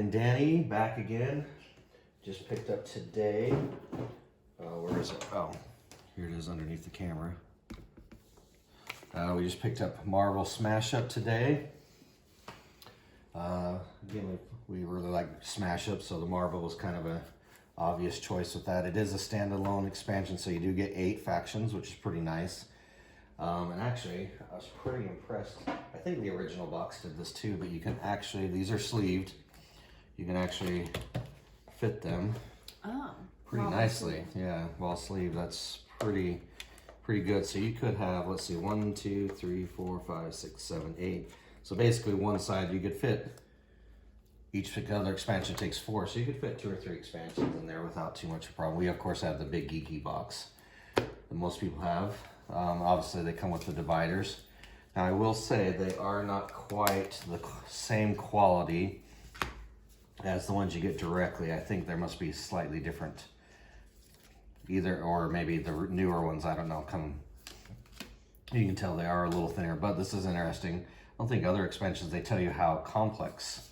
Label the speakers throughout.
Speaker 1: And Danny, back again. Just picked up today. Where is it? Oh, here it is underneath the camera. We just picked up Marvel Smash Up today. Again, we really like Smash Up, so the Marvel was kind of an obvious choice with that. It is a standalone expansion, so you do get 8 factions, which is pretty nice. And actually, I was pretty impressed. I think the original box did this too, but you can actually, these are sleeved. You can actually fit them pretty nicely. Yeah, well sleeved, that's pretty good. So you could have, let's see, 1, 2, 3, 4, 5, 6, 7, 8. So basically one side you could fit, each other expansion takes 4, so you could fit 2 or 3 expansions in there without too much of a problem. We of course have the big geeky box that most people have. Obviously they come with the dividers. Now I will say they are not quite the same quality as the ones you get directly. I think there must be slightly different, either, or maybe the newer ones, I don't know, you can tell they are a little thinner, but this is interesting. I don't think other expansions, they tell you how complex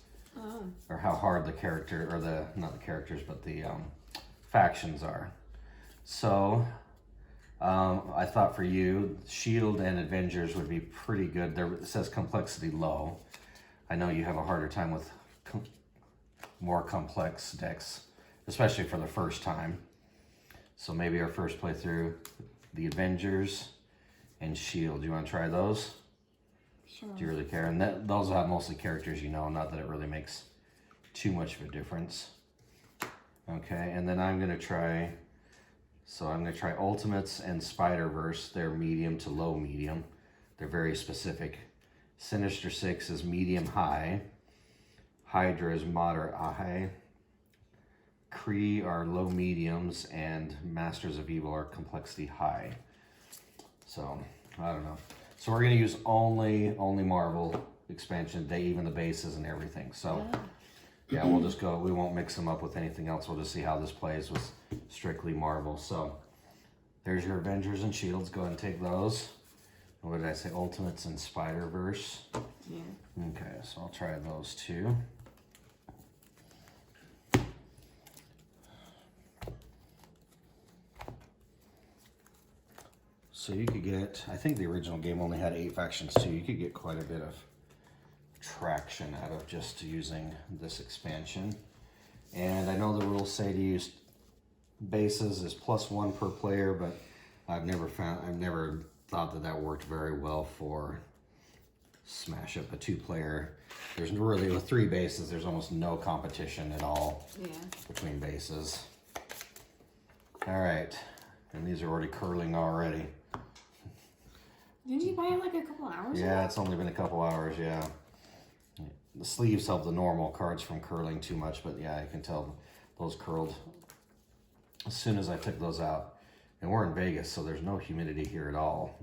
Speaker 1: or how hard the character, or not the characters, but the factions are. So I thought for you, Shield and Avengers would be pretty good. It says complexity low. I know you have a harder time with more complex decks, especially for the first time. So maybe our first playthrough, the Avengers and Shield. Do you want to try those?
Speaker 2: Sure.
Speaker 1: Do you really care? And those will have mostly characters you know, not that it really makes too much of a difference. Okay, and then I'm going to try Ultimates and Spider-Verse. They're medium to low medium. They're very specific. Sinister Six is medium high. Hydra is moderate high. Kree are low mediums, and Masters of Evil are complexity high. So, I don't know. So we're gonna use only Marvel expansion, even the bases and everything. So yeah, we'll just go, we won't mix them up with anything else. We'll just see how this plays with strictly Marvel. So there's your Avengers and Shields. Go ahead and take those. What did I say? Ultimates and Spider-Verse.
Speaker 2: Yeah.
Speaker 1: Okay, so I'll try those two. So you could get, I think the original game only had 8 factions too. You could get quite a bit of traction out of just using this expansion. And I know the rules say to use bases is +1 per player, but I've never thought that worked very well for Smash Up, a 2-player. There's really, with 3 bases, there's almost no competition at all between bases. All right, and these are already curling already.
Speaker 2: Didn't you buy it like a couple hours ago?
Speaker 1: Yeah, it's only been a couple hours, yeah. The sleeves help the normal cards from curling too much, but yeah, I can tell those curled as soon as I took those out. And we're in Vegas, so there's no humidity here at all.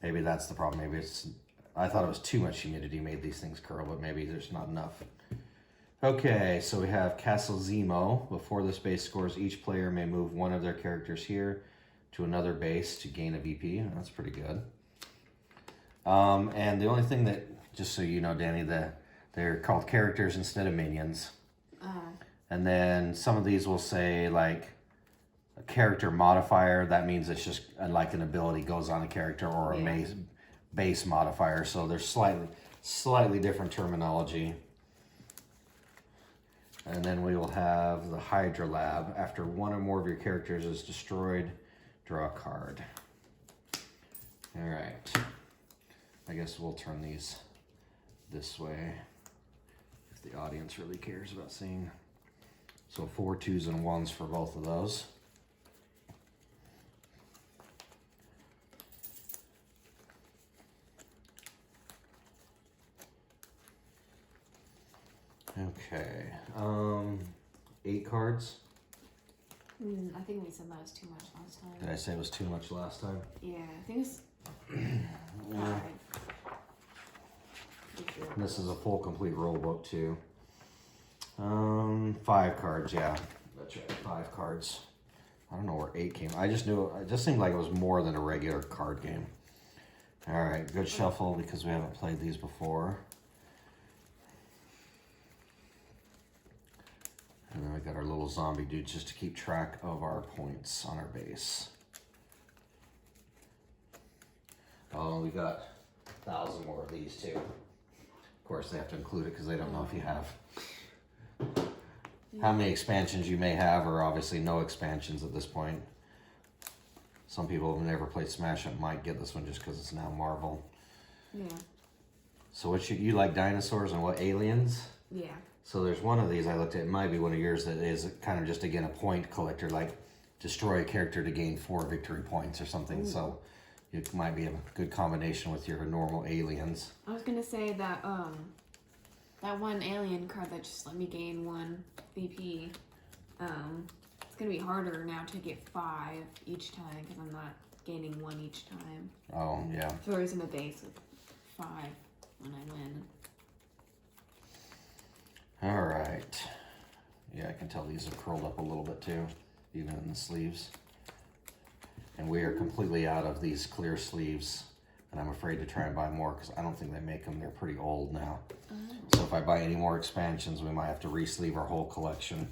Speaker 1: Maybe that's the problem. Maybe it's, I thought it was too much humidity made these things curl, but maybe there's not enough. Okay, so we have Castle Zemo. Before this base scores, each player may move one of their characters here to another base to gain a VP. That's pretty good. And the only thing that, just so you know, Danny, they're called characters instead of minions. And then some of these will say like a character modifier. That means it's just like an ability goes on a character, or a base modifier. So there's slightly different terminology. And then we will have the Hydra Lab. After one or more of your characters is destroyed, draw a card. All right. I guess we'll turn these this way if the audience really cares about seeing. So 4 2s and 1s for both of those. Okay, 8 cards.
Speaker 2: I think we said that was too much last time.
Speaker 1: Did I say it was too much last time?
Speaker 2: Yeah, I think it's...
Speaker 1: Yeah. This is a full complete rule book too. 5 cards, yeah. That's right, 5 cards. I don't know where 8 came. I just knew, it just seemed like it was more than a regular card game. All right, good shuffle because we haven't played these before. And then we got our little zombie dude just to keep track of our points on our base. Oh, we got 1,000 more of these too. Of course, they have to include it because they don't know if you have. How many expansions you may have, or obviously no expansions at this point. Some people who have never played Smash Up might get this one just because it's now Marvel.
Speaker 2: Yeah.
Speaker 1: So what you like dinosaurs and what aliens?
Speaker 2: Yeah.
Speaker 1: So there's one of these I looked at, it might be one of yours, that is kind of just, again, a point collector, like destroy a character to gain 4 victory points or something. Ooh. So it might be a good combination with your normal aliens.
Speaker 2: I was gonna say that that one alien card that just let me gain 1 VP, it's gonna be harder now to get 5 each time because I'm not gaining 1 each time.
Speaker 1: Oh, yeah.
Speaker 2: So there's in a base of 5 when I win.
Speaker 1: All right. Yeah, I can tell these have curled up a little bit too, even in the sleeves. And we are completely out of these clear sleeves, and I'm afraid to try and buy more because I don't think they make them. They're pretty old now. So if I buy any more expansions, we might have to re-sleeve our whole collection.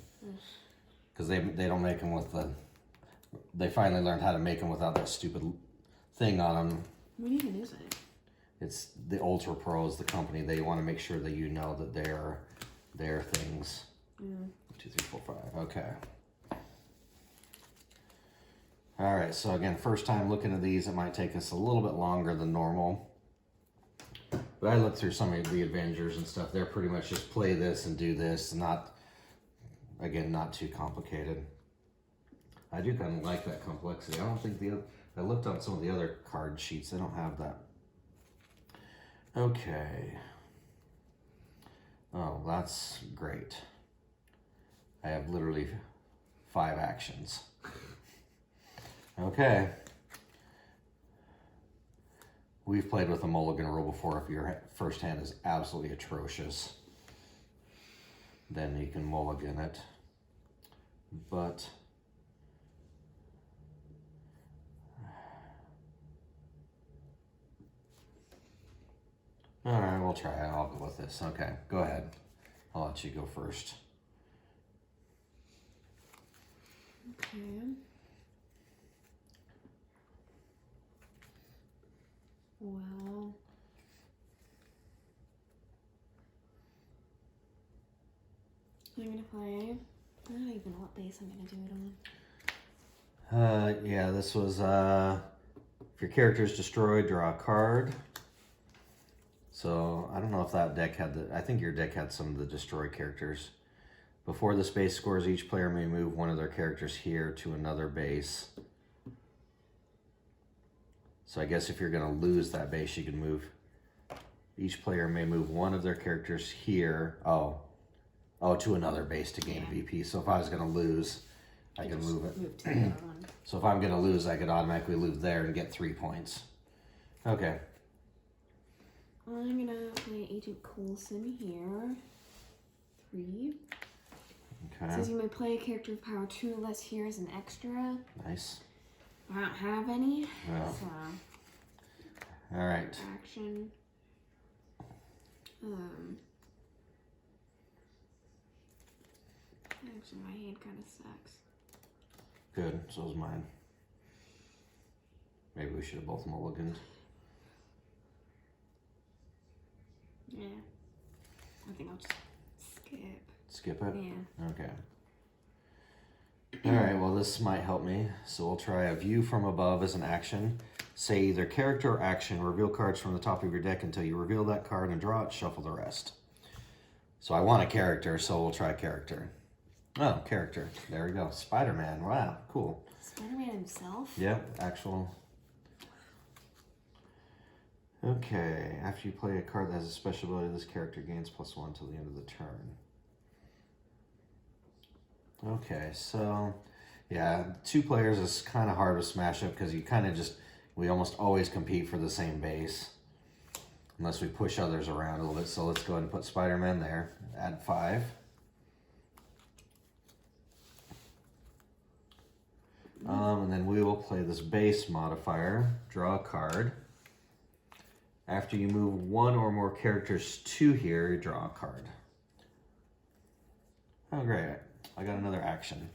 Speaker 1: Because they don't make them with the... They finally learned how to make them without that stupid thing on them.
Speaker 2: What even is it?
Speaker 1: It's the Ultra Pros, the company. They want to make sure that you know that they're their things. 1, 2, 3, 4, 5. Okay. All right. So again, first time looking at these, it might take us a little bit longer than normal. But I looked through some of the Avengers and stuff. They're pretty much just play this and do this. Not, again, not too complicated. I do kind of like that complexity. I don't think I looked on some of the other card sheets. They don't have that. Okay. Oh, that's great. I have literally 5 actions. Okay. We've played with a mulligan rule before. If your first hand is absolutely atrocious, then you can mulligan it. But all right, we'll try it. I'll go with this. Okay, go ahead. I'll let you go first.
Speaker 2: Okay. Well, I'm gonna play. I don't even know what base I'm gonna do it on.
Speaker 1: Yeah, this was if your character is destroyed, draw a card. So I don't know if that deck had I think your deck had some of the destroy characters. Before the base scores, each player may move one of their characters here to another base. So I guess if you're going to lose that base, you can move. Each player may move one of their characters here. Oh, to another base to gain a VP. So if I was going to lose, I can move it.
Speaker 2: Move to the other one.
Speaker 1: So if I'm going to lose, I could automatically move there and get 3 points. Okay.
Speaker 2: I'm gonna play Agent Coulson here. 3.
Speaker 1: Okay.
Speaker 2: Says you may play a character with power 2 less here as an extra.
Speaker 1: Nice.
Speaker 2: I don't have any.
Speaker 1: No.
Speaker 2: So.
Speaker 1: All right.
Speaker 2: Action. Actually, my hand kind of sucks.
Speaker 1: Good. So is mine. Maybe we should have both mulliganed.
Speaker 2: Yeah. I think I'll just skip.
Speaker 1: Skip it?
Speaker 2: Yeah.
Speaker 1: Okay. All right, well, this might help me. So we'll try a view from above as an action. Say either character or action. Reveal cards from the top of your deck until you reveal that card and draw it. Shuffle the rest. So I want a character, so we'll try character. Oh, character. There we go. Spiderman. Wow, cool.
Speaker 2: Spiderman himself?
Speaker 1: Yep, actual. Okay, after you play a card that has a special ability, this character gains +1 till the end of the turn. Okay, so yeah, 2 players is kind of hard to smash up because you kind of we almost always compete for the same base unless we push others around a little bit. So let's go ahead and put Spider-Man there, add 5. And then we will play this base modifier, draw a card. After you move 1 or more characters to here, you draw a card. Oh, great. I got another action.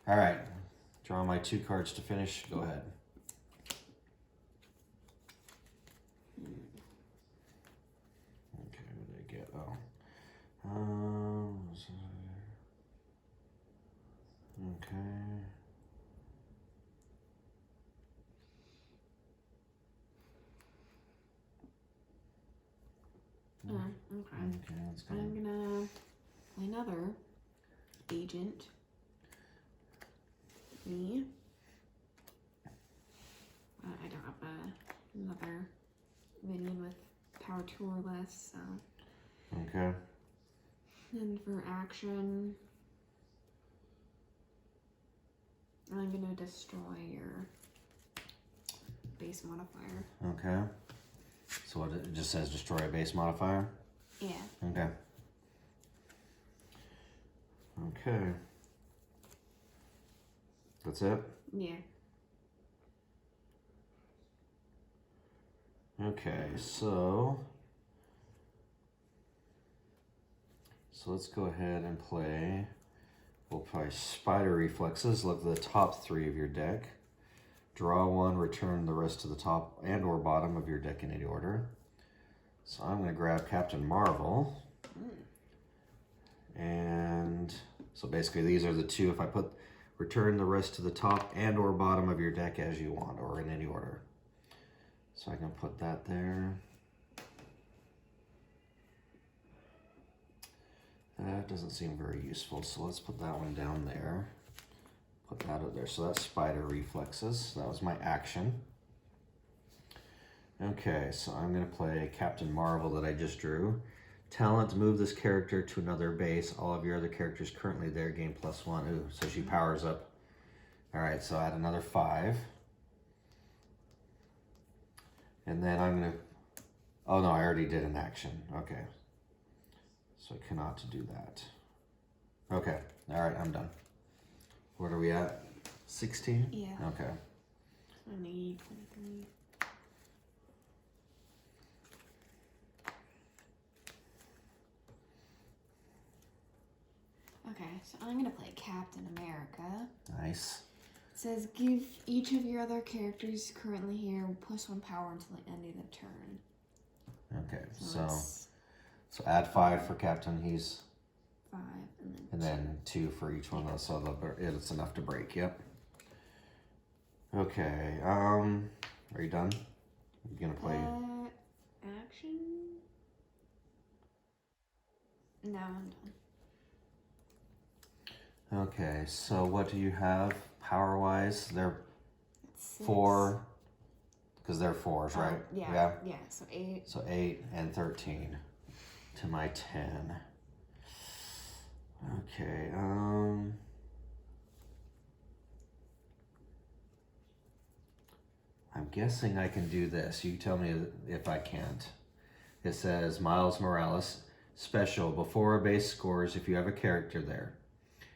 Speaker 1: All right, draw my 2 cards to finish. Go ahead. Okay, what did I get? Oh. Okay.
Speaker 2: Okay.
Speaker 1: Okay, that's good.
Speaker 2: I'm gonna play another agent. Me. I don't have another minion with power 2 or less, so.
Speaker 1: Okay.
Speaker 2: And for action, I'm gonna destroy your base modifier.
Speaker 1: Okay. So what, it just says destroy a base modifier?
Speaker 2: Yeah.
Speaker 1: Okay. Okay. That's it?
Speaker 2: Yeah.
Speaker 1: Okay, so let's go ahead and play. We'll play Spider Reflexes. Look at the top 3 of your deck. Draw 1, return the rest to the top and or bottom of your deck in any order. So I'm going to grab Captain Marvel. And so basically these are the 2. If I put return the rest to the top and or bottom of your deck as you want, or in any order. So I can put that there. That doesn't seem very useful, so let's put that one down there. Put that up there. So that's Spider Reflexes. That was my action. Okay, so I'm going to play Captain Marvel that I just drew. Talent, move this character to another base. All of your other characters currently there gain +1. Ooh, so she powers up. All right, so add another 5. And then I'm going to... Oh, no, I already did an action. Okay. So I cannot do that. Okay, all right, I'm done. What are we at? 16?
Speaker 2: Yeah.
Speaker 1: Okay.
Speaker 2: I need 23. Okay, so I'm gonna play Captain America.
Speaker 1: Nice.
Speaker 2: It says give each of your other characters currently here +1 power until the end of the turn.
Speaker 1: Okay,
Speaker 2: So
Speaker 1: so add 5 for Captain. He's
Speaker 2: 5
Speaker 1: and then 2 for each one of those. So it's enough to break. Yep. Okay. Are you done? You gonna play?
Speaker 2: Action? No, I'm done.
Speaker 1: Okay. So what do you have power wise? They're
Speaker 2: 6.
Speaker 1: 4 because they're 4s, right?
Speaker 2: Yeah. So 8.
Speaker 1: So 8 and 13 to my 10. Okay. I'm guessing I can do this. You tell me if I can't. It says Miles Morales special. Before a base scores, if you have a character there,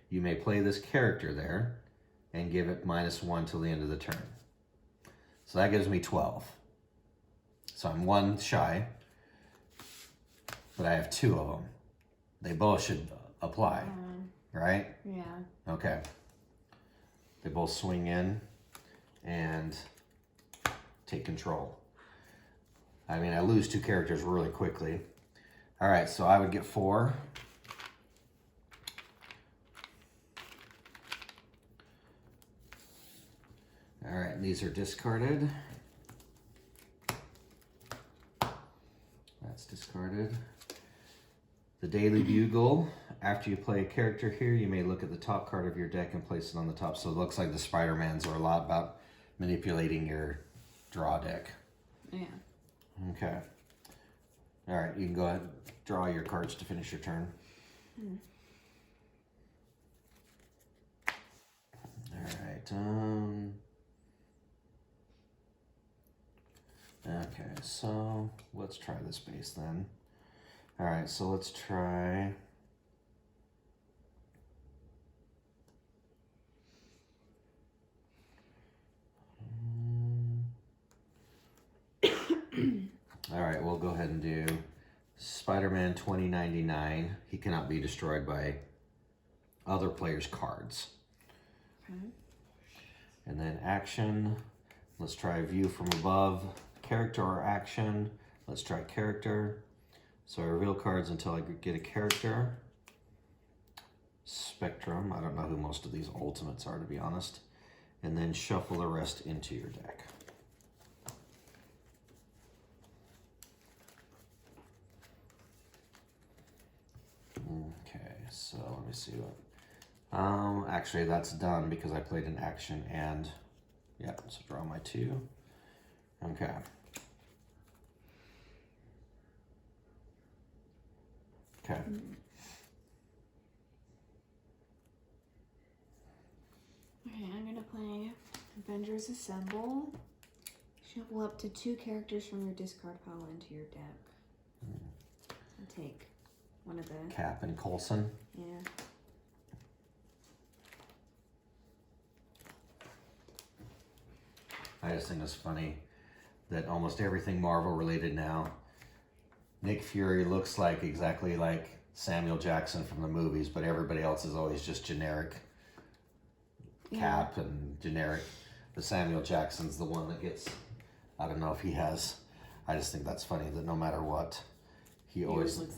Speaker 1: you may play this character there and give it -1 till the end of the turn. So that gives me 12. So I'm 1 shy, but I have 2 of them. They both should apply, right?
Speaker 2: Yeah.
Speaker 1: Okay. They both swing in and take control. I mean, I lose 2 characters really quickly. All right, so I would get 4. All right, these are discarded. That's discarded. The Daily Bugle. After you play a character here, you may look at the top card of your deck and place it on the top. So it looks like the Spider-Mans are a lot about manipulating your draw deck.
Speaker 2: Yeah.
Speaker 1: Okay. All right, you can go ahead and draw your cards to finish your turn. All right. Okay, so let's try this base then. All right, so let's try. All right, we'll go ahead and do Spider-Man 2099. He cannot be destroyed by other players' cards.
Speaker 2: Okay.
Speaker 1: And then action. Let's try view from above. Character or action. Let's try character. So I reveal cards until I get a character. Spectrum. I don't know who most of these ultimates are, to be honest. And then shuffle the rest into your deck. Okay, so let me see what. Actually, that's done because I played an action and, yeah, so draw my 2. Okay. Okay.
Speaker 2: Okay, I'm gonna play Avengers Assemble. Shuffle up to 2 characters from your discard pile into your deck. And take one of the...
Speaker 1: Cap and Coulson.
Speaker 2: Yeah.
Speaker 1: I just think it's funny that almost everything Marvel related now, Nick Fury looks like exactly like Samuel Jackson from the movies, but everybody else is always just generic Cap and generic. But Samuel Jackson's the one that gets, I don't know if he has, I just think that's funny that no matter what, he always looks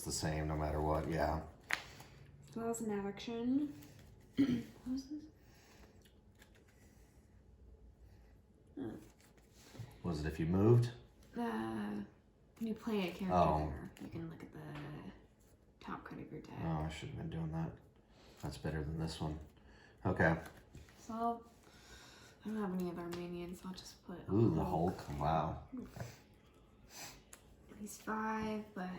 Speaker 1: the same no matter what, yeah.
Speaker 2: So that was an action. What was this?
Speaker 1: Was it if you moved?
Speaker 2: When you play a character, you can look at the top card of your deck.
Speaker 1: Oh, I should have been doing that. That's better than this one. Okay.
Speaker 2: So, I don't have any other minions, so I'll just put...
Speaker 1: Ooh, the Hulk. Wow.
Speaker 2: He's 5, but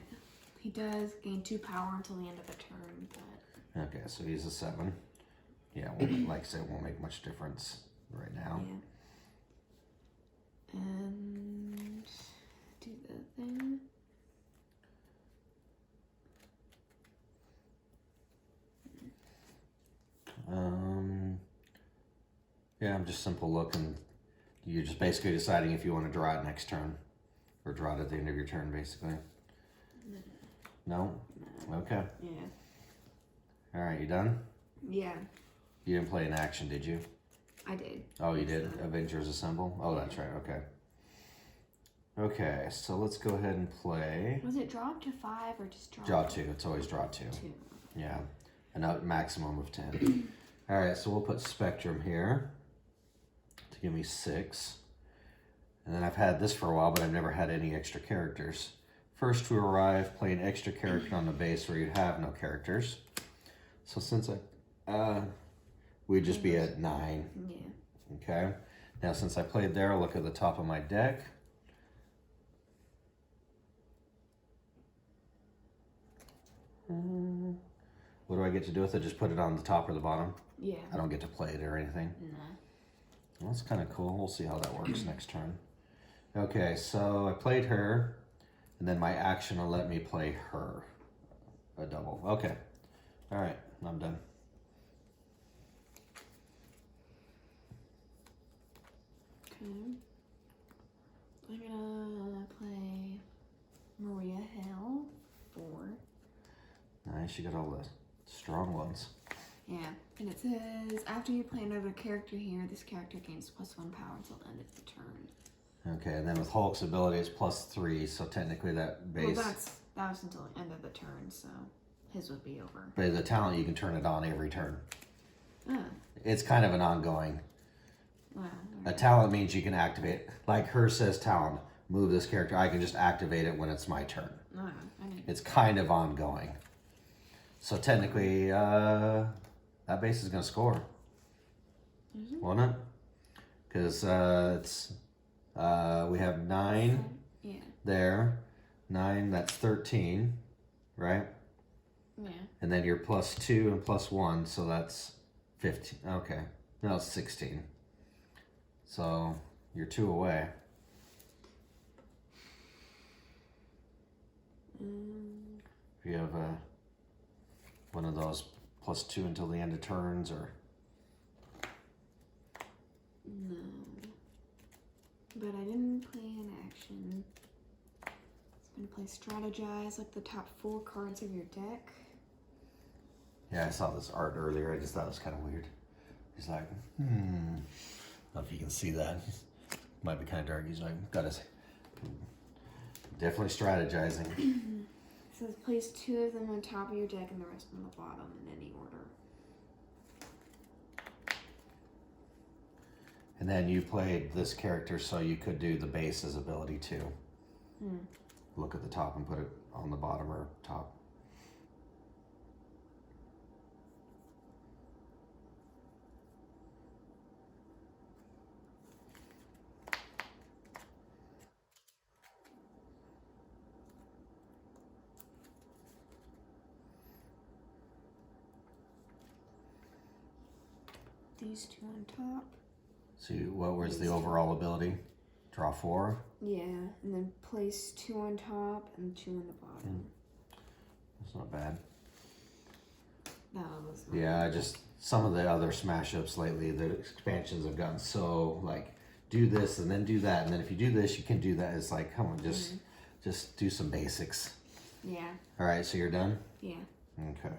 Speaker 2: he does gain 2 power until the end of the turn, but...
Speaker 1: Okay, so he's a 7. Yeah, like I said, it won't make much difference right now.
Speaker 2: Yeah. And do the thing.
Speaker 1: Yeah, I'm just simple look, and you're just basically deciding if you want to draw it next turn, or draw it at the end of your turn, basically. No? Okay.
Speaker 2: Yeah.
Speaker 1: All right, you done?
Speaker 2: Yeah,
Speaker 1: You didn't play an action, did you?
Speaker 2: I did.
Speaker 1: Oh, you did? Avengers Assemble? Oh, that's right, okay. Okay, so let's go ahead and play.
Speaker 2: Was it draw up to 5 or just draw?
Speaker 1: Draw 2, it's always draw 2.
Speaker 2: 2.
Speaker 1: Yeah, a maximum of 10. All right, so we'll put Spectrum here to give me 6. And then I've had this for a while, but I've never had any extra characters. First to arrive, play an extra character on the base where you have no characters. So since we'd just be at 9.
Speaker 2: Yeah.
Speaker 1: Okay. Now since I played there, I'll look at the top of my deck. What do I get to do with it? Just put it on the top or the bottom?
Speaker 2: Yeah.
Speaker 1: I don't get to play it or anything?
Speaker 2: No.
Speaker 1: Well, that's kind of cool. We'll see how that works next turn. Okay, so I played her, and then my action will let me play her. A double. Okay. All right, I'm done.
Speaker 2: Okay. I'm gonna play Maria Hill 4.
Speaker 1: Nice, you got all the strong ones.
Speaker 2: Yeah, and it says, after you play another character here, this character gains +1 power until the end of the turn.
Speaker 1: Okay, and then with Hulk's ability, it's +3, so technically that base...
Speaker 2: Well, that was until the end of the turn, so his would be over.
Speaker 1: But the talent, you can turn it on every turn.
Speaker 2: Oh.
Speaker 1: It's kind of an ongoing.
Speaker 2: Wow.
Speaker 1: A talent means you can activate. Like her says talent, move this character. I can just activate it when it's my turn.
Speaker 2: Oh,
Speaker 1: It's kind of ongoing. So technically, that base is going to score. Won't it? Because it's we have 9 there. 9, that's 13, right?
Speaker 2: Yeah.
Speaker 1: And then you're +2 and +1, so that's 15. Okay. No, it's 16. So you're 2 away. If you have one of those +2 until the end of turns, or...
Speaker 2: No. But I didn't play an action. It's gonna play strategize, like the top 4 cards of your deck.
Speaker 1: Yeah, I saw this art earlier. I just thought it was kind of weird. He's like, I don't know if you can see that. Might be kind of dark. He's like, got his... Definitely strategizing.
Speaker 2: It says place 2 of them on top of your deck and the rest on the bottom in any order.
Speaker 1: And then you played this character so you could do the base's ability too. Look at the top and put it on the bottom or top.
Speaker 2: These 2 on top.
Speaker 1: So what was the overall ability? Draw 4?
Speaker 2: Yeah, and then place 2 on top and 2 on the bottom.
Speaker 1: That's not bad.
Speaker 2: That was
Speaker 1: Yeah, just some of the other smash ups lately, the expansions have gotten so like do this and then do that, and then if you do this you can do that. It's like, come on, just do some basics.
Speaker 2: Yeah.
Speaker 1: All right, so you're done?
Speaker 2: Yeah.
Speaker 1: Okay.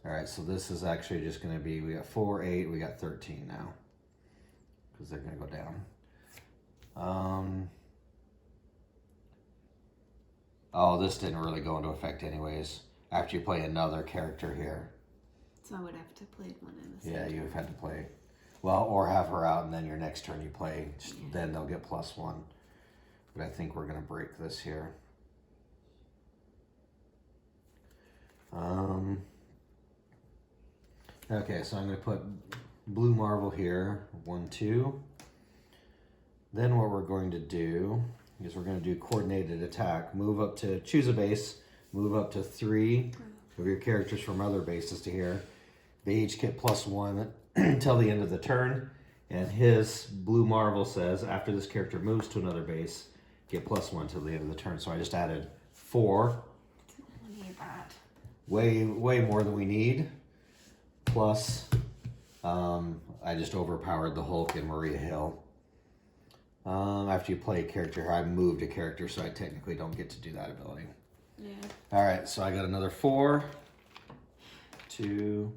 Speaker 1: All right, so this is actually just going to be, we got 4, 8, we got 13 now. Because they're going to go down. Oh, this didn't really go into effect anyways. After you play another character here.
Speaker 2: So I would have to play one in the
Speaker 1: Yeah,
Speaker 2: center.
Speaker 1: you would have had to play. Well, or have her out and then your next turn you play. Then they'll get +1. But I think we're going to break this here. Okay, so I'm going to put blue marble here, 1, 2. Then what we're going to do is we're going to do coordinated attack. Move up to, choose a base, move up to 3 of your characters from other bases to here. They each get +1 until the end of the turn. And his blue marble says, after this character moves to another base, get +1 till the end of the turn. So I just added 4.
Speaker 2: I need that.
Speaker 1: Way more than we need. Plus, I just overpowered the Hulk and Maria Hill. After you play a character here, I moved a character, so I technically don't get to do that ability.
Speaker 2: Yeah.
Speaker 1: All right, so I got another 4, 2,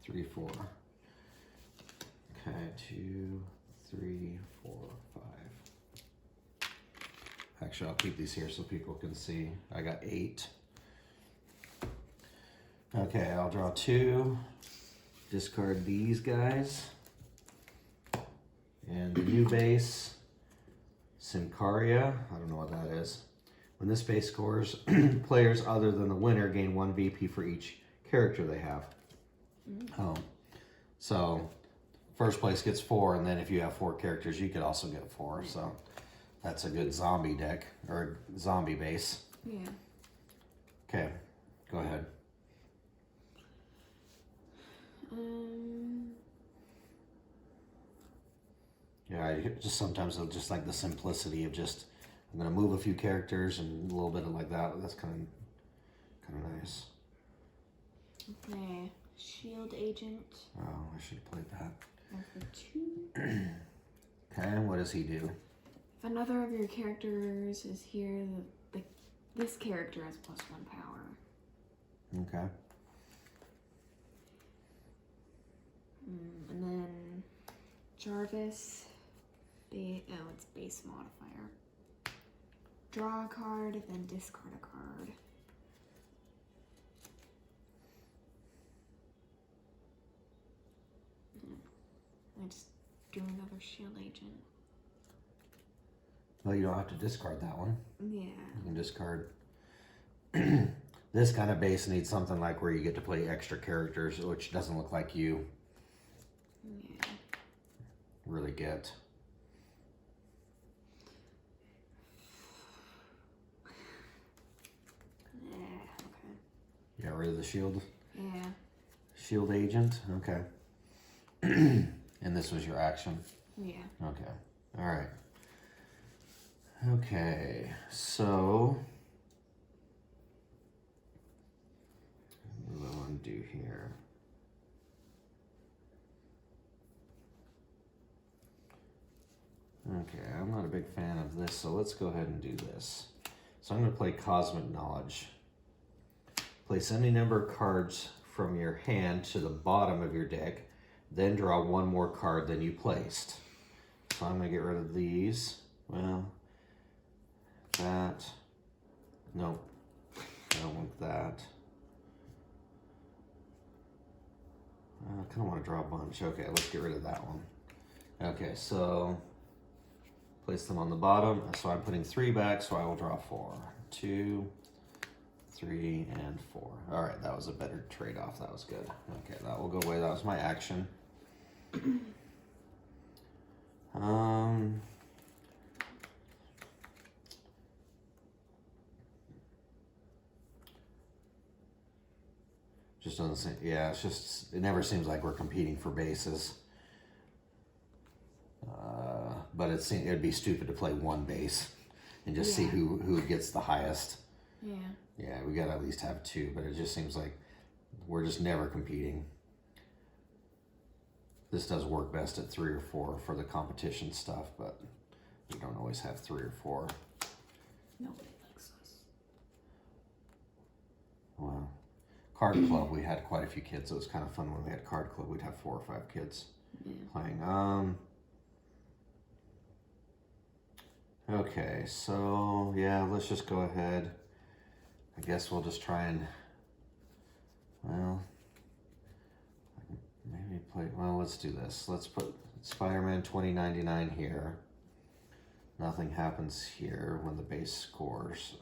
Speaker 1: 3, 4. Okay, 2, 3, 4, 5. Actually, I'll keep these here so people can see. I got 8. Okay, I'll draw 2, discard these guys, and the new base, Simcaria, I don't know what that is. When this base scores, players other than the winner gain 1 VP for each character they have. So, first place gets 4, and then if you have 4 characters, you could also get 4, so that's a good zombie deck, or zombie base.
Speaker 2: Yeah.
Speaker 1: Okay, go ahead. Yeah, I just sometimes I just like the simplicity of just, I'm gonna move a few characters and a little bit of like that. That's kind of nice.
Speaker 2: Okay, shield agent.
Speaker 1: Oh, I should have played that.
Speaker 2: For 2.
Speaker 1: Okay, and what does he do?
Speaker 2: If another of your characters is here, this character has +1 power.
Speaker 1: Okay.
Speaker 2: And then Jarvis, it's base modifier. Draw a card, then discard a card. I just do another shield agent.
Speaker 1: Well, you don't have to discard that one.
Speaker 2: Yeah.
Speaker 1: You can discard. This kind of base needs something like where you get to play extra characters, which doesn't look like you really get.
Speaker 2: Yeah, okay.
Speaker 1: You got rid of the shield?
Speaker 2: Yeah.
Speaker 1: Shield agent? Okay. And this was your action?
Speaker 2: Yeah.
Speaker 1: Okay. All right. Okay. So, what do I want to do here? Okay, I'm not a big fan of this, so let's go ahead and do this. So I'm going to play Cosmic Knowledge. Place any number of cards from your hand to the bottom of your deck, then draw one more card than you placed. So I'm going to get rid of these. Well, that. Nope. I don't want that. I kind of want to draw a bunch. Okay, let's get rid of that one. Okay, so place them on the bottom. So I'm putting 3 back, so I will draw 4. 2, 3, and 4. All right, that was a better trade-off. That was good. Okay, that will go away. That was my action. Just doesn't seem, yeah, it's just, it never seems like we're competing for bases. But it'd be stupid to play one base and just see who gets the highest.
Speaker 2: Yeah.
Speaker 1: Yeah, we gotta at least have 2, but it just seems like we're just never competing. This does work best at 3 or 4 for the competition stuff, but we don't always have 3 or 4.
Speaker 2: Nobody likes us.
Speaker 1: Well, Card Club, we had quite a few kids. It was kind of fun when we had Card Club. We'd have 4 or 5 kids playing. Okay, so yeah, let's just go ahead. I guess we'll just try and, well, maybe play, well, let's do this. Let's put Spiderman 2099 here. Nothing happens here when the base scores.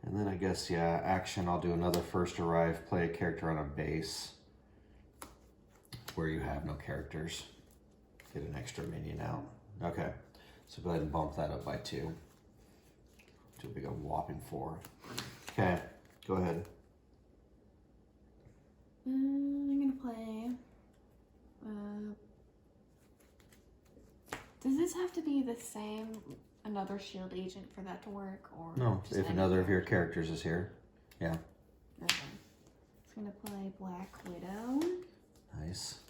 Speaker 1: And then I guess, yeah, action, I'll do another first arrive, play a character on a base where you have no characters. Get an extra minion out. Okay, so go ahead and bump that up by 2. To a big whopping 4. Okay, go ahead.
Speaker 2: I'm gonna play. Does this have to be the same, another shield agent for that to work, or
Speaker 1: no? If another of your characters is here, yeah.
Speaker 2: Okay. I'm gonna play Black Widow.
Speaker 1: Nice.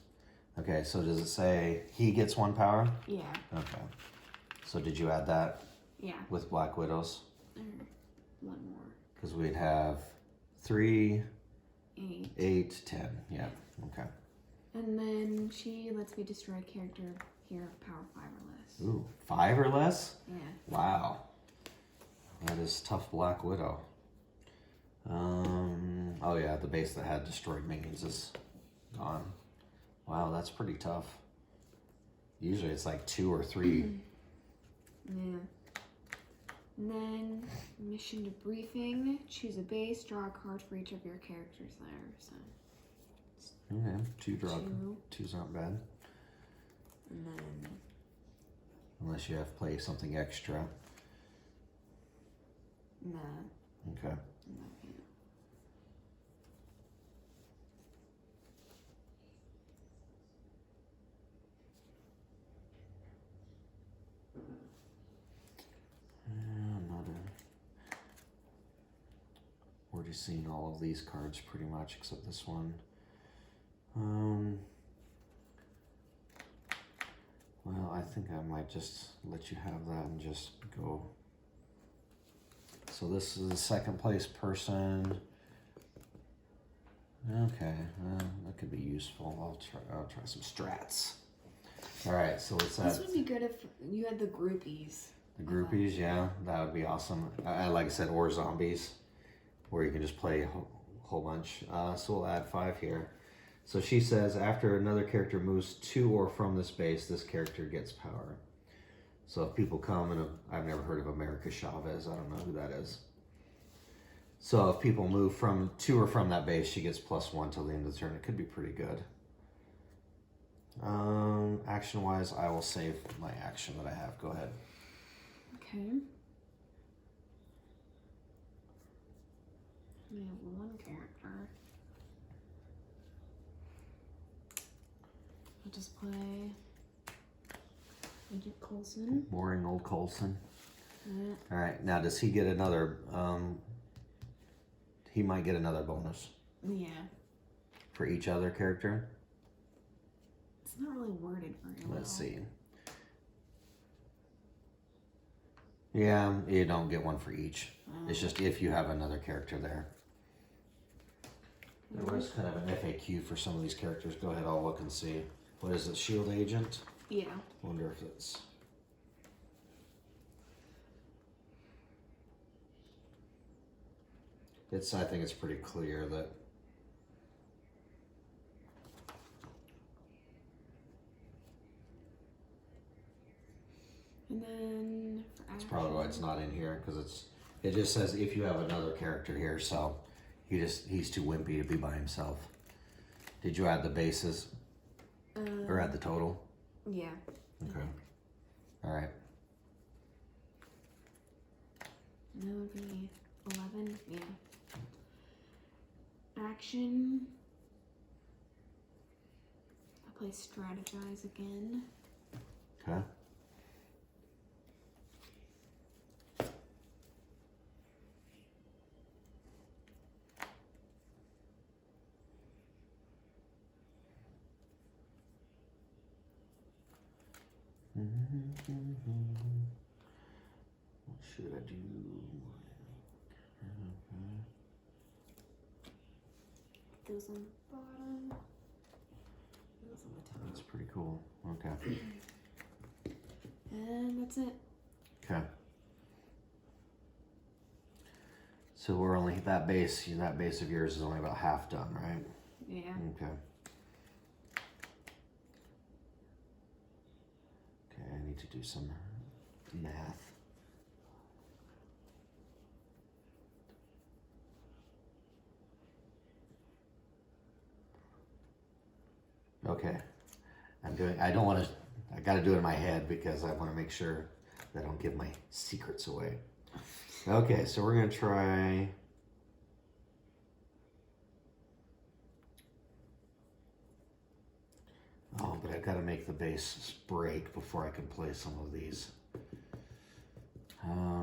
Speaker 1: Okay, so does it say he gets 1 power?
Speaker 2: Yeah.
Speaker 1: Okay. So did you add that?
Speaker 2: Yeah.
Speaker 1: With Black Widows?
Speaker 2: One more.
Speaker 1: Because we'd have 3,
Speaker 2: 8.
Speaker 1: 8, 10. Yeah. Okay.
Speaker 2: And then she lets me destroy a character here of power 5 or less.
Speaker 1: Ooh, 5 or less?
Speaker 2: Yeah.
Speaker 1: Wow. That is tough Black Widow. Oh yeah, the base that had destroyed minions is gone. Wow, that's pretty tough. Usually it's like 2 or 3.
Speaker 2: Yeah. And then mission debriefing. Choose a base, draw a card for each of your characters there. So
Speaker 1: Okay, 2 draw.
Speaker 2: 2.
Speaker 1: 2's not bad.
Speaker 2: And then
Speaker 1: Unless you have to play something extra.
Speaker 2: no.
Speaker 1: Okay.
Speaker 2: No, yeah.
Speaker 1: Already seen all of these cards pretty much except this one. Well, I think I might just let you have that and just go. So this is the second place person. Okay, that could be useful. I'll try some strats. All right, so what's that?
Speaker 2: This would be good if you had the groupies.
Speaker 1: The groupies, yeah, that would be awesome. Like I said, or zombies, where you can just play a whole bunch. So we'll add 5 here. So she says, after another character moves to or from this base, this character gets power. So if people come, and I've never heard of America Chavez, I don't know who that is. So if people move from to or from that base, she gets +1 till the end of the turn. It could be pretty good. Action-wise, I will save my action that I have. Go ahead.
Speaker 2: Okay. We have 1 character. I'll just play Agent Coulson.
Speaker 1: Boring old Coulson.
Speaker 2: Yeah.
Speaker 1: All right, now does he get another, he might get another bonus
Speaker 2: Yeah.
Speaker 1: for each other character?
Speaker 2: It's not really worded very well.
Speaker 1: Let's see. Yeah, you don't get one for each. It's just if you have another character there. There was kind of an FAQ for some of these characters. Go ahead, I'll look and see. What is it, Shield Agent?
Speaker 2: Yeah.
Speaker 1: Wonder if it's... I think it's pretty clear that...
Speaker 2: And then for
Speaker 1: That's probably why it's not in here, because it just says if you have another character here, so he's too wimpy to be by himself. Did you add the bases? Or add the total?
Speaker 2: Yeah.
Speaker 1: Okay. Alright.
Speaker 2: That would be 11. Yeah. Action. I'll play Strategize again.
Speaker 1: Okay. What should I do?
Speaker 2: Those on the bottom. Those on the top.
Speaker 1: That's pretty cool. Okay.
Speaker 2: And that's it.
Speaker 1: Okay. So we're only that base of yours is only about half done, right?
Speaker 2: Yeah.
Speaker 1: Okay. Okay, I need to do some math. Okay. I don't want to, I got to do it in my head because I want to make sure that I don't give my secrets away. Okay, so we're going to try. Oh, but I've got to make the base break before I can play some of these.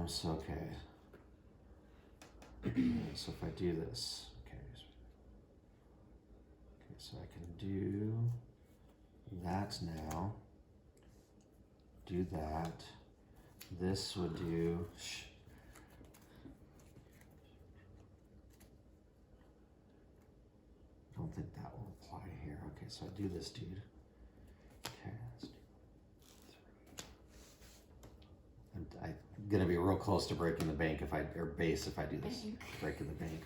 Speaker 1: So, okay. So if I do this, okay. Okay, so I can do that now. Do that. This would do. I don't think that will apply here. Okay, so I do this, dude. Okay, let's do 3. I'm gonna be real close to breaking the bank base if I do this. Breaking the bank.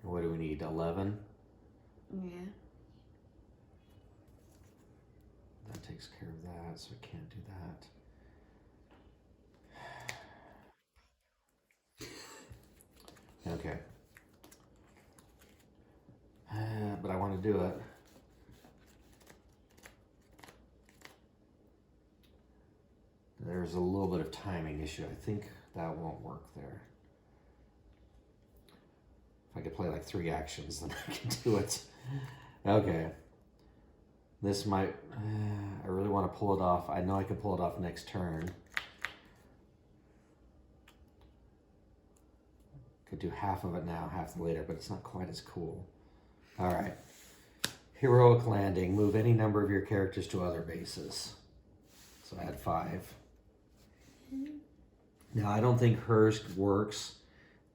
Speaker 1: What do we need? 11?
Speaker 2: Yeah.
Speaker 1: That takes care of that, so I can't do that. Okay. But I want to do it. There's a little bit of timing issue. I think that won't work there. If I could play like 3 actions, then I can do it. Okay. This might, I really want to pull it off. I know I can pull it off next turn. Could do half of it now, half later, but it's not quite as cool. All right. Heroic Landing. Move any number of your characters to other bases. So I had 5. Now, I don't think hers works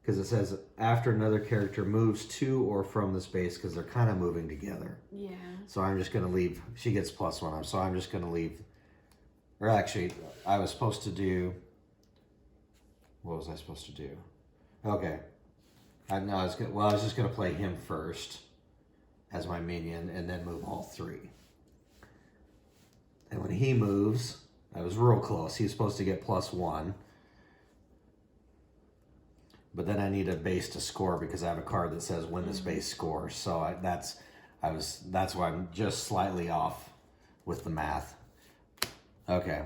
Speaker 1: because it says after another character moves to or from this base because they're kind of moving together.
Speaker 2: Yeah.
Speaker 1: So I'm just going to leave. She gets +1. So I'm just going to leave. Or actually, I was supposed to do. What was I supposed to do? Okay. I was just going to play him first as my minion and then move all 3. And when he moves, I was real close. He's supposed to get +1. But then I need a base to score because I have a card that says when this base scores. So that's why I'm just slightly off with the math. Okay.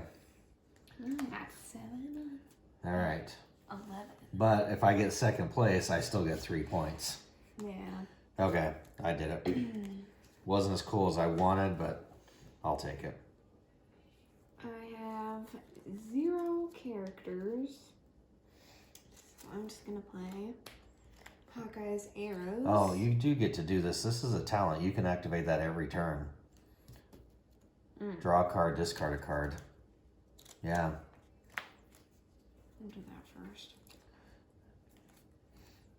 Speaker 2: I got 7.
Speaker 1: All right.
Speaker 2: 11.
Speaker 1: But if I get second place, I still get 3 points.
Speaker 2: Yeah.
Speaker 1: Okay, I did it. Wasn't as cool as I wanted, but I'll take it.
Speaker 2: I have 0 characters. So I'm just gonna play Hawkeye's arrows.
Speaker 1: Oh, you do get to do this. This is a talent. You can activate that every turn. Draw a card, discard a card. Yeah.
Speaker 2: I'll do that first.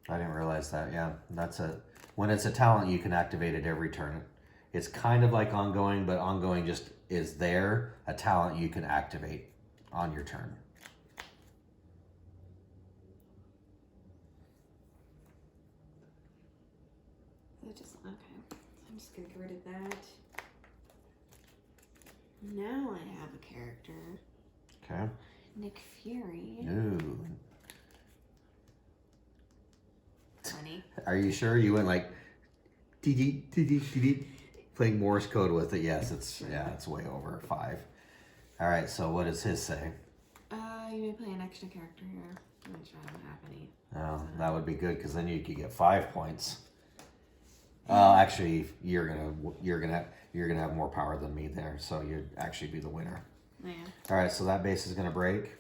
Speaker 1: I didn't realize that. Yeah, that's a when it's a talent, you can activate it every turn. It's kind of like ongoing, but ongoing just is there. A talent you can activate on your turn.
Speaker 2: Okay. I'm just gonna get rid of that. Now I have a character.
Speaker 1: Okay.
Speaker 2: Nick Fury.
Speaker 1: Ooh.
Speaker 2: Funny.
Speaker 1: Are you sure you went like playing Morse code with it? Yes, it's it's way over 5. All right, so what does his say?
Speaker 2: You may play an extra character here. Which I don't have any.
Speaker 1: Oh, that would be good because then you could get 5 points. Actually, you're gonna have more power than me there, so you'd actually be the winner.
Speaker 2: Yeah.
Speaker 1: All right, so that base is gonna break.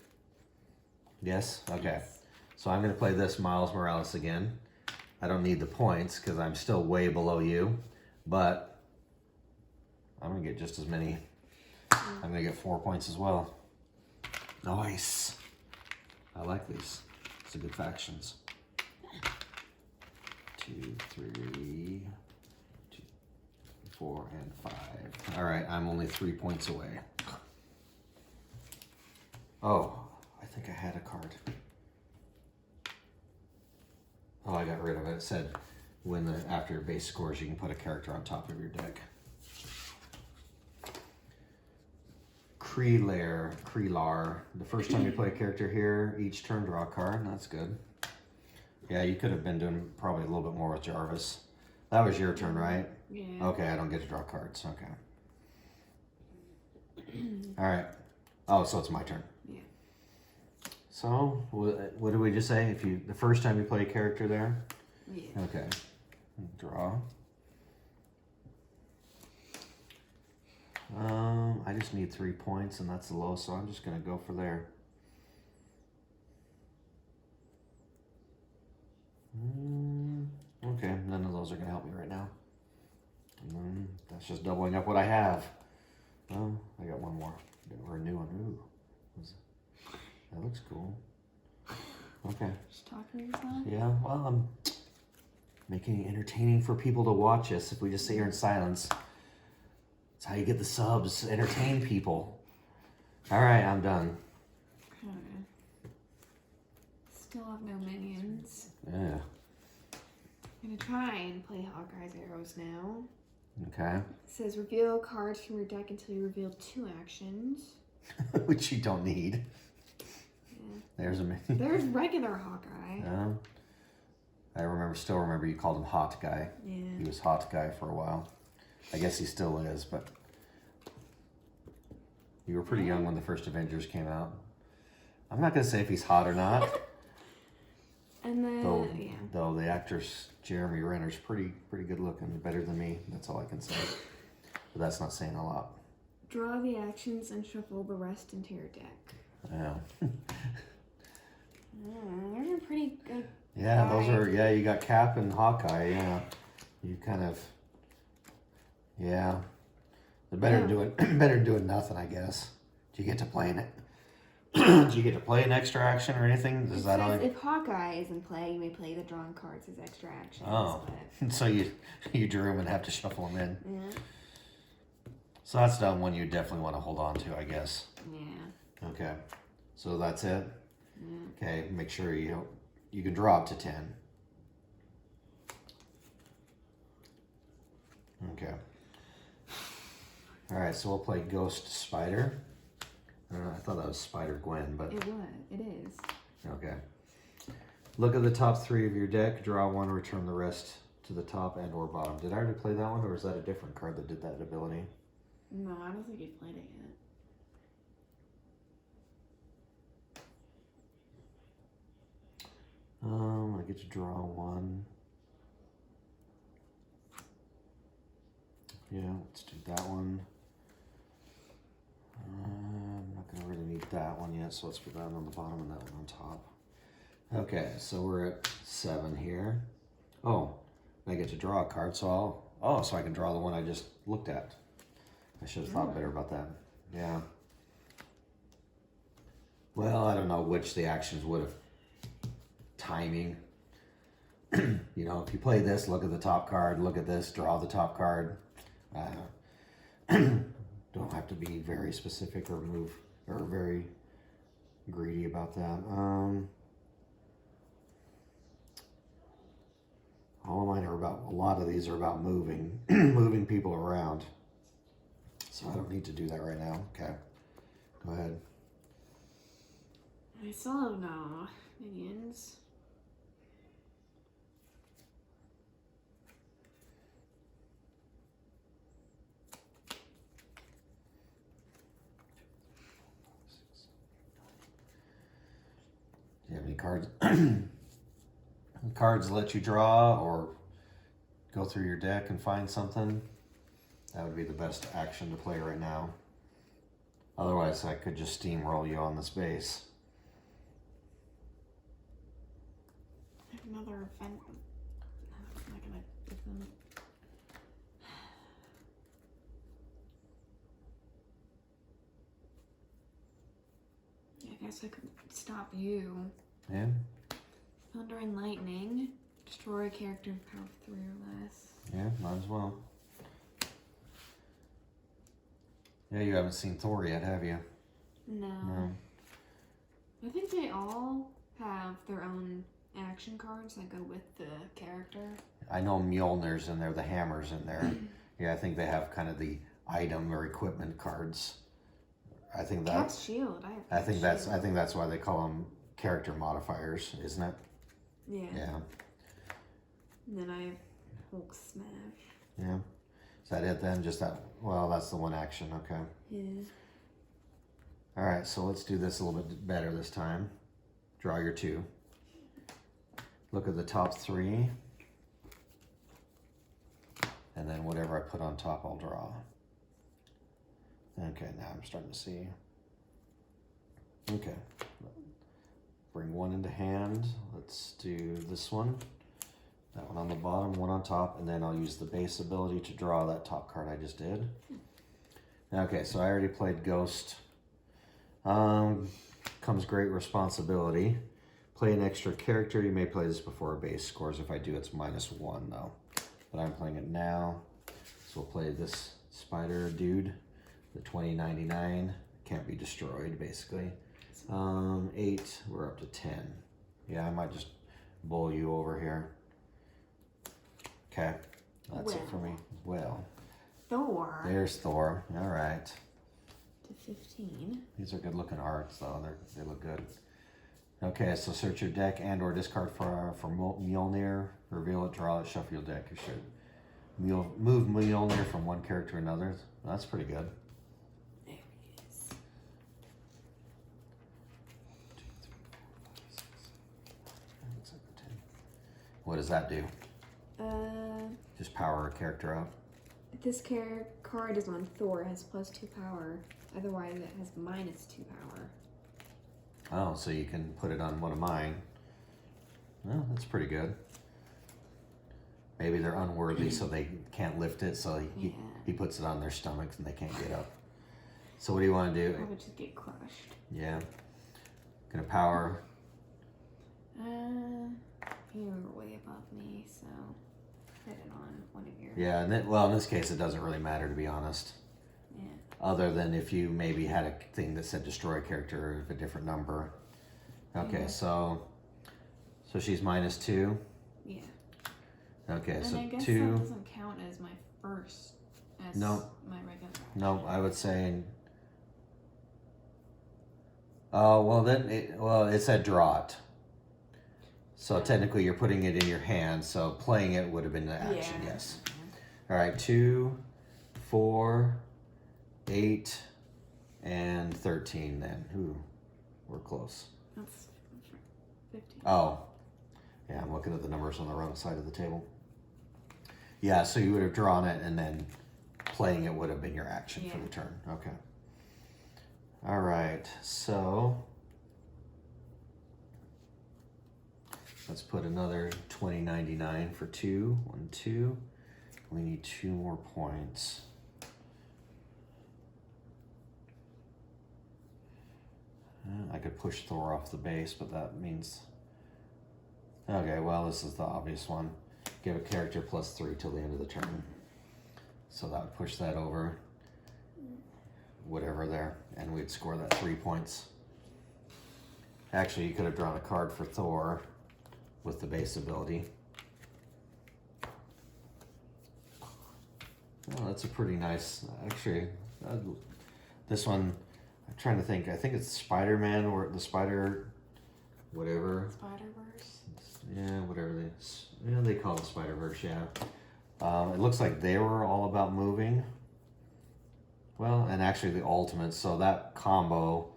Speaker 1: Yes. Okay.
Speaker 2: Yes.
Speaker 1: So I'm gonna play this Miles Morales again. I don't need the points because I'm still way below you, but I'm gonna get just as many. I'm gonna get 4 points as well. Nice. I like these. It's a good factions. 2, 3, 2, 4, and 5. All right, I'm only 3 points away. Oh, I think I had a card. Oh, I got rid of it. It said after base scores, you can put a character on top of your deck. Krelar. The first time you play a character here, each turn draw a card. That's good. Yeah, you could have been doing probably a little bit more with Jarvis. That was your turn, right?
Speaker 2: Yeah.
Speaker 1: Okay, I don't get to draw cards. Okay. All right. Oh, so it's my turn.
Speaker 2: Yeah.
Speaker 1: So, what did we just say? The first time you play a character there?
Speaker 2: Yeah.
Speaker 1: Okay. Draw. I just need 3 points, and that's the low, so I'm just going to go for there. Okay, none of those are going to help me right now. That's just doubling up what I have. Oh, I got one more. Or a new one. Ooh. That looks cool. Okay.
Speaker 2: Just talking to yourself?
Speaker 1: Yeah, well, I'm making it entertaining for people to watch us. If we just sit here in silence, that's how you get the subs. Entertain people. All right, I'm done.
Speaker 2: Okay. Still have no minions.
Speaker 1: Yeah.
Speaker 2: I'm gonna try and play Hawkeye's arrows now.
Speaker 1: Okay.
Speaker 2: It says reveal cards from your deck until you reveal 2 actions.
Speaker 1: Which you don't need.
Speaker 2: Yeah.
Speaker 1: There's a minion.
Speaker 2: There's regular Hawkeye.
Speaker 1: I still remember you called him Hot Guy.
Speaker 2: Yeah.
Speaker 1: He was Hot Guy for a while. I guess he still is, but you were pretty young when the first Avengers came out. I'm not going to say if he's hot or not.
Speaker 2: And then,
Speaker 1: Though the actor Jeremy Renner's pretty good looking, better than me. That's all I can say. But that's not saying a lot.
Speaker 2: Draw the actions and shuffle the rest into your deck.
Speaker 1: Yeah.
Speaker 2: Those are pretty good.
Speaker 1: Yeah, those are, you got Cap and Hawkeye, yeah. You kind of, yeah. They're better than doing nothing, I guess. Do you get to play in it? Do you get to play an extra action or anything? Does that all?
Speaker 2: If Hawkeye is in play, you may play the drawn cards as extra actions.
Speaker 1: Oh,
Speaker 2: but...
Speaker 1: so you drew them and have to shuffle them in.
Speaker 2: Yeah.
Speaker 1: So that's done one you definitely want to hold on to, I guess.
Speaker 2: Yeah.
Speaker 1: Okay, so that's it.
Speaker 2: Yeah.
Speaker 1: Okay, make sure you can draw up to 10. Okay. All right, so we'll play Ghost Spider. I thought that was Spider Gwen, but
Speaker 2: It is.
Speaker 1: okay. Look at the top 3 of your deck. Draw 1, return the rest to the top and or bottom. Did I already play that one, or is that a different card that did that ability?
Speaker 2: No, I don't think you've played it yet.
Speaker 1: I get to draw 1. Yeah, let's do that one. I'm not gonna really need that one yet, so let's put that one on the bottom and that one on top. Okay, so we're at 7 here. Oh, I get to draw a card, so so I can draw the one I just looked at. I should have thought better about that. Yeah. Well, I don't know which the actions would have. Timing. You know, if you play this, look at the top card, look at this, draw the top card. Don't have to be very specific or very greedy about that. All of mine are about, a lot of these are about moving, moving people around. So I don't need to do that right now. Okay, go ahead.
Speaker 2: I still have no minions.
Speaker 1: Do you have any cards? Cards let you draw or go through your deck and find something? That would be the best action to play right now. Otherwise, I could just steamroll you on this base.
Speaker 2: I have another event. I'm not gonna give them. I guess I could stop you.
Speaker 1: Yeah?
Speaker 2: Thunder and lightning. Destroy a character of power 3 or less.
Speaker 1: Yeah, might as well. Yeah, you haven't seen Thor yet, have you?
Speaker 2: No.
Speaker 1: No.
Speaker 2: I think they all have their own action cards that go with the character.
Speaker 1: I know Mjolnir's in there, the hammer's in there. Yeah, I think they have kind of the item or equipment cards. I think
Speaker 2: Cat's shield.
Speaker 1: I think that's why they call them character modifiers, isn't it?
Speaker 2: Yeah.
Speaker 1: Yeah.
Speaker 2: And then I have Hulk smash.
Speaker 1: Yeah. Is that it then? Just that? Well, that's the one action. Okay.
Speaker 2: Yeah.
Speaker 1: All right. So let's do this a little bit better this time. Draw your 2. Look at the top 3. And then whatever I put on top, I'll draw. Okay, now I'm starting to see. Okay. Bring 1 into hand. Let's do this one. That one on the bottom, 1 on top, and then I'll use the base ability to draw that top card I just did. Okay, so I already played Ghost. Comes great responsibility. Play an extra character. You may play this before base scores. If I do, it's -1 though. But I'm playing it now. So we'll play this spider dude. The 2099 can't be destroyed, basically. 8, we're up to 10. Yeah, I might just bowl you over here. Okay, that's it for me. Well,
Speaker 2: Thor.
Speaker 1: there's Thor. All right.
Speaker 2: To 15.
Speaker 1: These are good looking arts, though. They look good. Okay, so search your deck and/or discard for Mjolnir. Reveal it, draw it, shuffle your deck. You should move Mjolnir from one character to another. That's pretty good.
Speaker 2: There he is.
Speaker 1: 2, 3, 4, 5, 6, 7, 8, 10. What does that do? Just power a character up.
Speaker 2: This card is on Thor. It has +2 power. Otherwise, it has -2 power.
Speaker 1: Oh, so you can put it on one of mine. Well, that's pretty good. Maybe they're unworthy, so they can't lift it, so he puts it on their stomachs and they can't get up. So what do you want to do?
Speaker 2: I would just get crushed.
Speaker 1: Yeah. Gonna power.
Speaker 2: You're way above me, so put it on one of your...
Speaker 1: Yeah, and well, in this case, it doesn't really matter, to be honest.
Speaker 2: Yeah.
Speaker 1: Other than if you maybe had a thing that said destroy a character of a different number. Okay,
Speaker 2: Yeah.
Speaker 1: so she's -2.
Speaker 2: Yeah.
Speaker 1: Okay,
Speaker 2: And
Speaker 1: so
Speaker 2: I guess
Speaker 1: 2.
Speaker 2: that doesn't count as my first, as
Speaker 1: No.
Speaker 2: my regular action.
Speaker 1: No, I would say. Oh well, then it said draw it. So technically, you're putting it in your hand. So playing it would have been the action.
Speaker 2: Yeah.
Speaker 1: Yes. All right, 2, 4, 8, and 13. Then, ooh, we're close.
Speaker 2: That's 15.
Speaker 1: Oh, yeah, I'm looking at the numbers on the wrong side of the table. Yeah, so you would have drawn it, and then playing it would have been your action for the turn. Okay. All right, so Let's put another $20.99 for 2. 1, 2. We need 2 more points. I could push Thor off the base, but that means... Okay, well, this is the obvious one. Give a character +3 till the end of the turn. So that would push that over. Whatever there. And we'd score that 3 points. Actually, you could have drawn a card for Thor with the base ability. Oh, that's a pretty nice... Actually, this one... I'm trying to think. I think it's Spiderman or the Spider... Whatever.
Speaker 2: Spider-Verse?
Speaker 1: Yeah, whatever they call it Spider-Verse, yeah. It looks like they were all about moving. Well, and actually the Ultimates, so that combo,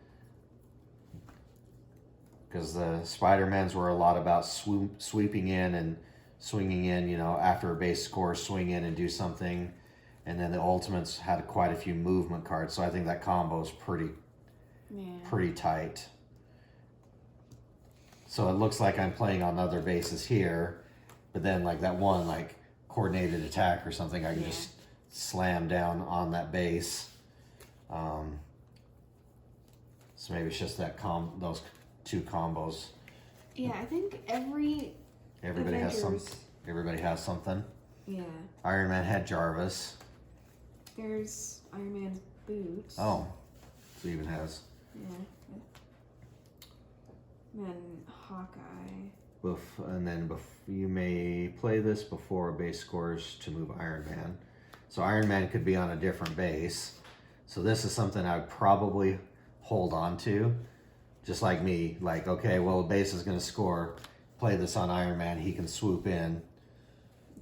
Speaker 1: because the Spider-Mans were a lot about sweeping in and swinging in, you know, after a base score, swing in and do something. And then the Ultimates had quite a few movement cards, so I think that combo is pretty tight. So it looks like I'm playing on other bases here, but then like that one like coordinated attack or something, I can just slam down on that base. So maybe it's just that those 2 combos.
Speaker 2: Yeah, I think everybody Avengers...
Speaker 1: Everybody has something.
Speaker 2: Yeah.
Speaker 1: Iron Man had Jarvis.
Speaker 2: There's Iron Man's boots.
Speaker 1: Oh, so he even has.
Speaker 2: Yeah. And then Hawkeye.
Speaker 1: And then you may play this before a base scores to move Iron Man. So Iron Man could be on a different base. So this is something I would probably hold on to. Just like me. Like, okay, well, the base is going to score. Play this on Iron Man. He can swoop in.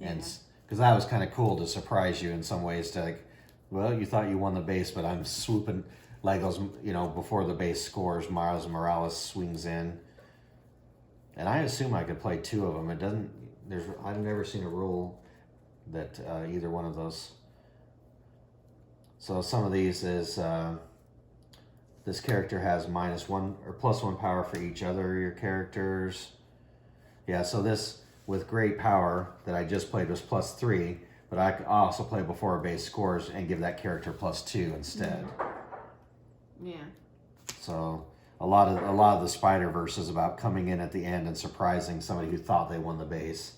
Speaker 2: Yeah.
Speaker 1: And because that was kind of cool to surprise you in some ways. To like, well, you thought you won the base, but I'm swooping. Like those, you know, before the base scores, Miles Morales swings in. And I assume I could play 2 of them. It doesn't, I've never seen a rule that either one of those. So some of these is, this character has -1 or +1 power for each other of your characters. Yeah, so this, with great power that I just played was +3, but I could also play before a base scores and give that character +2 instead.
Speaker 2: Yeah.
Speaker 1: So a lot of the Spider-Verse is about coming in at the end and surprising somebody who thought they won the base.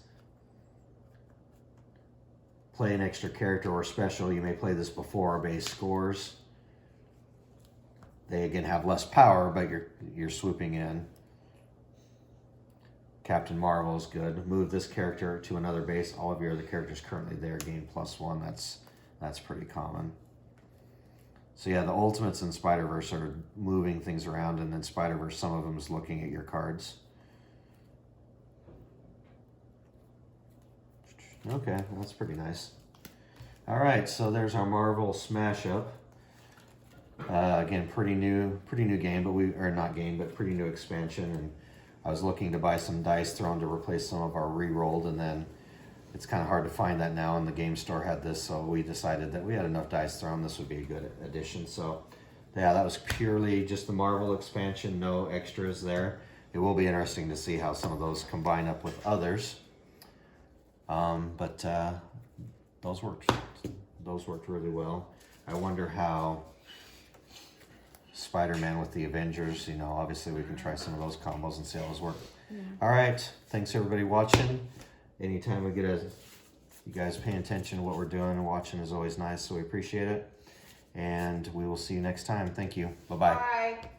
Speaker 1: Play an extra character or special. You may play this before a base scores. They again have less power, but you're swooping in. Captain Marvel is good. Move this character to another base. All of your other characters currently there gain +1. That's pretty common. So yeah, the Ultimates and Spider-Verse are moving things around, and then Spider-Verse, some of them is looking at your cards. Okay, that's pretty nice. All right, so there's our Marvel Smash Up. Again, pretty new game, but pretty new expansion. And I was looking to buy some Dice Throne to replace some of our re-rolled, and then it's kind of hard to find that now, and the game store had this, so we decided that we had enough Dice Throne. This would be a good addition. So yeah, that was purely just the Marvel expansion, no extras there. It will be interesting to see how some of those combine up with others. But those worked really well. I wonder how Spider-Man with the Avengers, you know, obviously we can try some of those combos and see how those work. Yeah. All right, thanks everybody watching. Anytime we get you guys paying attention to what we're doing and watching is always nice, so we appreciate it. And we will see you next time. Thank you. Bye-bye.
Speaker 2: Bye.